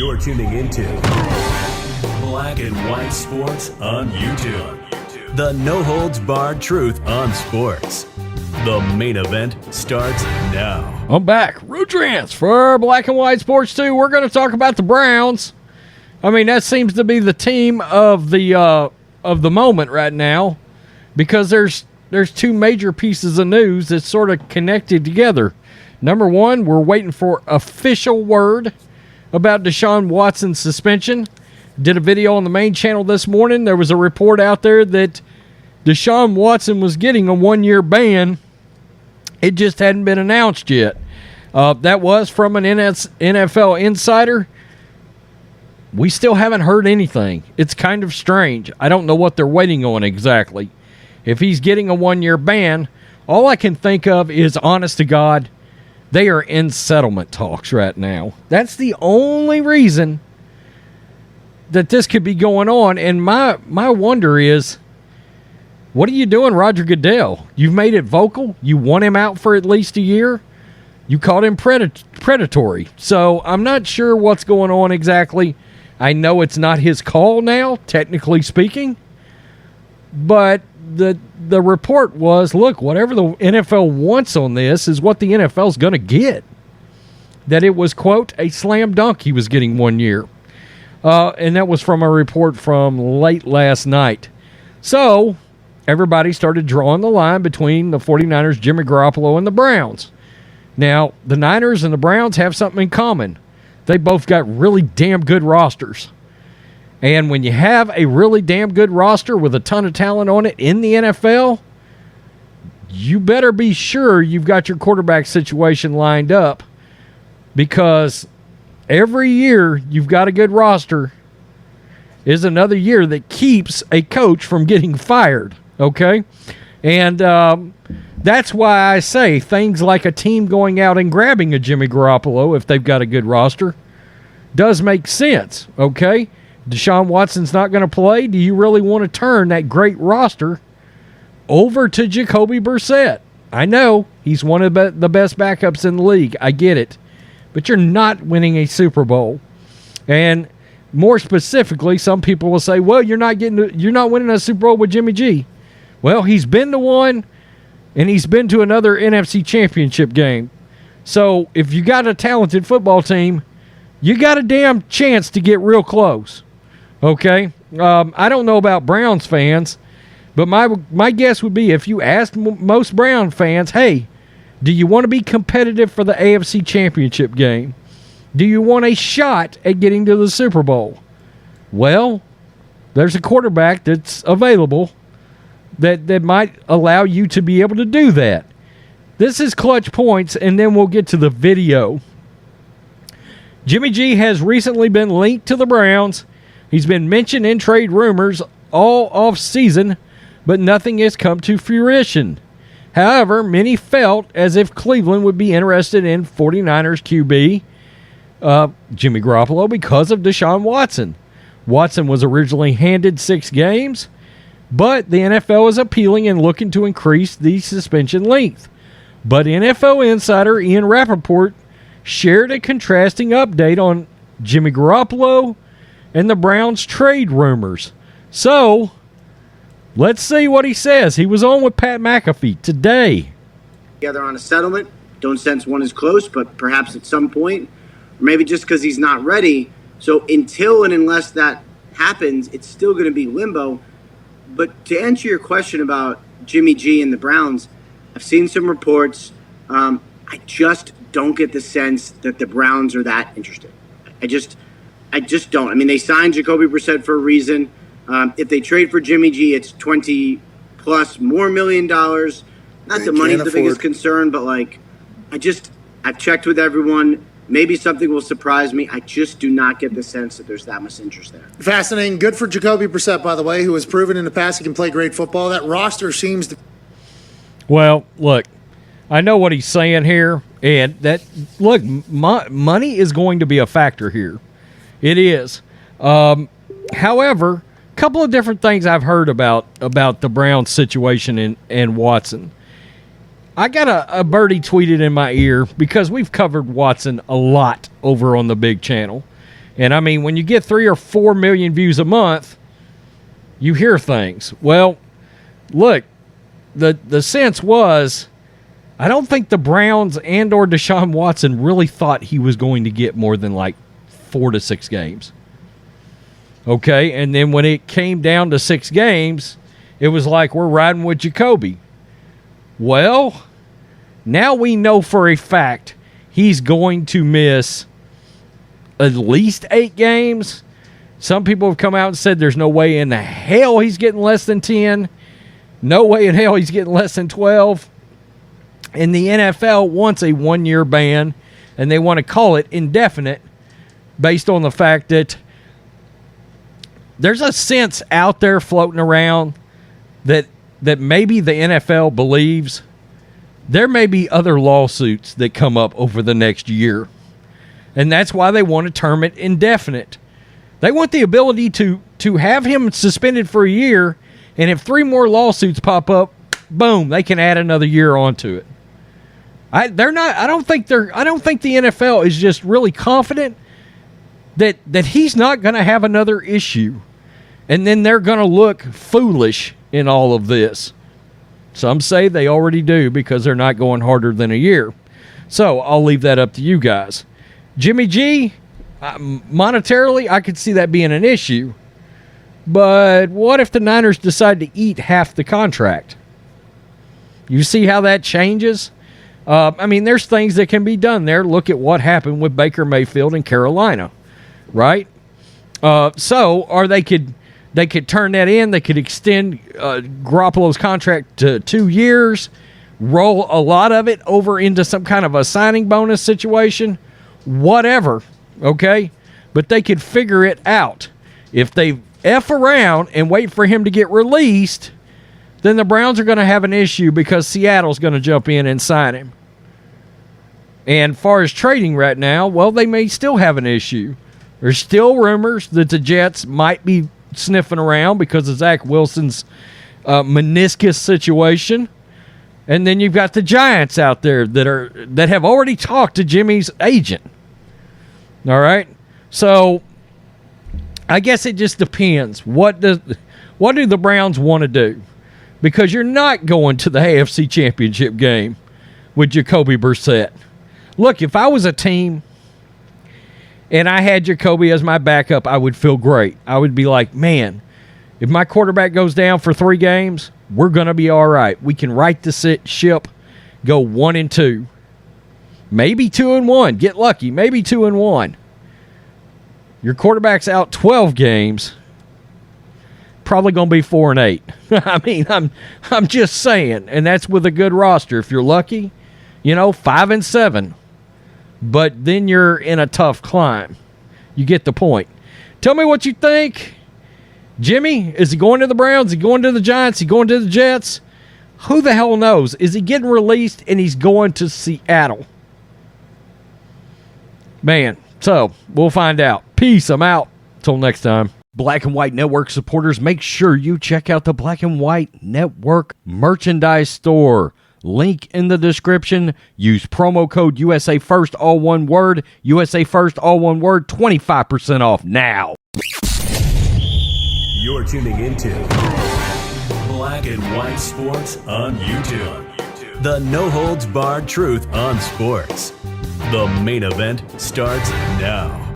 You're tuning into Black and White Sports on YouTube. The no-holds-barred truth on sports. The main event starts now. I'm back. Rudrance for Black and White Sports 2. We're going to talk about the Browns. I mean, that seems to be the team of the moment right now, because there's two major pieces of news that's sort of connected together. Number one, we're waiting for official word about Deshaun Watson's suspension. Did a video on the main channel this morning. There was a report out there that Deshaun Watson was getting a 1-year ban. It just hadn't been announced yet. That was from an NFL insider. We still haven't heard anything. It's kind of strange. I don't know what they're waiting on exactly. If he's getting a 1-year ban, all I can think of is, honest to God, they are in settlement talks right now. That's the only reason that this could be going on. And my wonder is, what are you doing, Roger Goodell? You've made it vocal. You want him out for at least a year. You called him predatory. So I'm not sure what's going on exactly. I know it's not his call now, technically speaking. But the report was, look, whatever the NFL wants on this is what the NFL's going to get. That it was, quote, a slam dunk he was getting 1 year. And that was from a report from late last night. So everybody started drawing the line between the 49ers, Jimmy Garoppolo, and the Browns. Now, the Niners and the Browns have something in common. They both got really damn good rosters. And when you have a really damn good roster with a ton of talent on it in the NFL, you better be sure you've got your quarterback situation lined up, because every year you've got a good roster is another year that keeps a coach from getting fired, okay? And that's why I say things like a team going out and grabbing a Jimmy Garoppolo, if they've got a good roster, does make sense, okay? Deshaun Watson's not going to play. Do you really want to turn that great roster over to Jacoby Brissett? I know he's one of the best backups in the league. I get it. But you're not winning a Super Bowl. And more specifically, some people will say, well, you're not winning a Super Bowl with Jimmy G. Well, he's been to one, and he's been to another NFC championship game. So if you got a talented football team, you got a damn chance to get real close. Okay? I don't know about Browns fans, but my guess would be, if you asked most Brown fans, hey, do you want to be competitive for the AFC championship game? Do you want a shot at getting to the Super Bowl? Well, there's a quarterback that's available that might allow you to be able to do that. This is Clutch Points, and then we'll get to the video. Jimmy G has recently been linked to the Browns. He's been mentioned in trade rumors all off-season, but nothing has come to fruition. However, many felt as if Cleveland would be interested in 49ers QB Jimmy Garoppolo because of Deshaun Watson. Watson was originally handed 6 games, but the NFL is appealing and looking to increase the suspension length. But NFL insider Ian Rapoport shared a contrasting update on Jimmy Garoppolo and the Browns trade rumors. So, let's see what he says. He was on with Pat McAfee today. Together on a settlement. Don't sense one is close, but perhaps at some point, or maybe just because he's not ready. So until and unless that happens, it's still going to be limbo. But to answer your question about Jimmy G and the Browns, I've seen some reports. I just don't get the sense that the Browns are that interested. I just don't. I mean, they signed Jacoby Brissett for a reason. If they trade for Jimmy G, it's $20+ more million. Not that money's the biggest concern, but I've checked with everyone. Maybe something will surprise me. I just do not get the sense that there's that much interest there. Fascinating. Good for Jacoby Brissett, by the way, who has proven in the past he can play great football. That roster seems to... Well, look, I know what he's saying here, and money is going to be a factor here. It is. However, a couple of different things I've heard about the Browns situation and Watson. I got a birdie tweeted in my ear because we've covered Watson a lot over on the big channel. And I mean, when you get 3 or 4 million views a month, you hear things. Well, look, the sense was, I don't think the Browns and or Deshaun Watson really thought he was going to get more than like 4 to 6 games. Okay, and then when it came down to 6 games, it was like, we're riding with Jacoby. Well, now we know for a fact he's going to miss at least 8 games. Some people have come out and said there's no way in the hell he's getting less than 10. No way in hell he's getting less than 12. And the NFL wants a 1-year ban, and they want to call it indefinite based on the fact that there's a sense out there floating around that maybe the NFL believes there may be other lawsuits that come up over the next year. And that's why they want to term it indefinite. They want the ability to have him suspended for a year, and if 3 more lawsuits pop up, boom, they can add another year onto it. I don't think the NFL is just really confident that he's not going to have another issue, and then they're going to look foolish in all of this. Some say they already do because they're not going harder than a year. So I'll leave that up to you guys. Jimmy G, monetarily, I could see that being an issue. But what if the Niners decide to eat half the contract? You see how that changes? I mean, there's things that can be done there. Look at what happened with Baker Mayfield in Carolina, right? So they could turn that in. They could extend Garoppolo's contract to 2 years, roll a lot of it over into some kind of a signing bonus situation, whatever, okay? But they could figure it out. If they F around and wait for him to get released, then the Browns are going to have an issue because Seattle's going to jump in and sign him. And far as trading right now, well, they may still have an issue. There's still rumors that the Jets might be sniffing around because of Zach Wilson's meniscus situation. And then you've got the Giants out there that have already talked to Jimmy's agent. All right? So I guess it just depends. What do the Browns want to do? Because you're not going to the AFC Championship game with Jacoby Brissett. Look, if I was a team and I had Jacoby as my backup, I would feel great. I would be like, man, if my quarterback goes down for 3 games, we're going to be all right. We can right the ship, go 1-2. Maybe 2-1. Get lucky. Maybe 2-1. Your quarterback's out 12 games. Probably going to be 4-8. I mean, I'm just saying, and that's with a good roster. If you're lucky, 5-7. But then you're in a tough climb. You get the point. Tell me what you think. Jimmy, is he going to the Browns? Is he going to the Giants? Is he going to the Jets? Who the hell knows? Is he getting released and he's going to Seattle? Man, so we'll find out. Peace. I'm out. Till next time. Black and White Network supporters, make sure you check out the Black and White Network merchandise store. Link in the description. Use promo code USA First, all one word. USA First, all one word. 25% off now. You're tuning into Black and White Sports on YouTube. The no-holds-barred truth on sports. The main event starts now.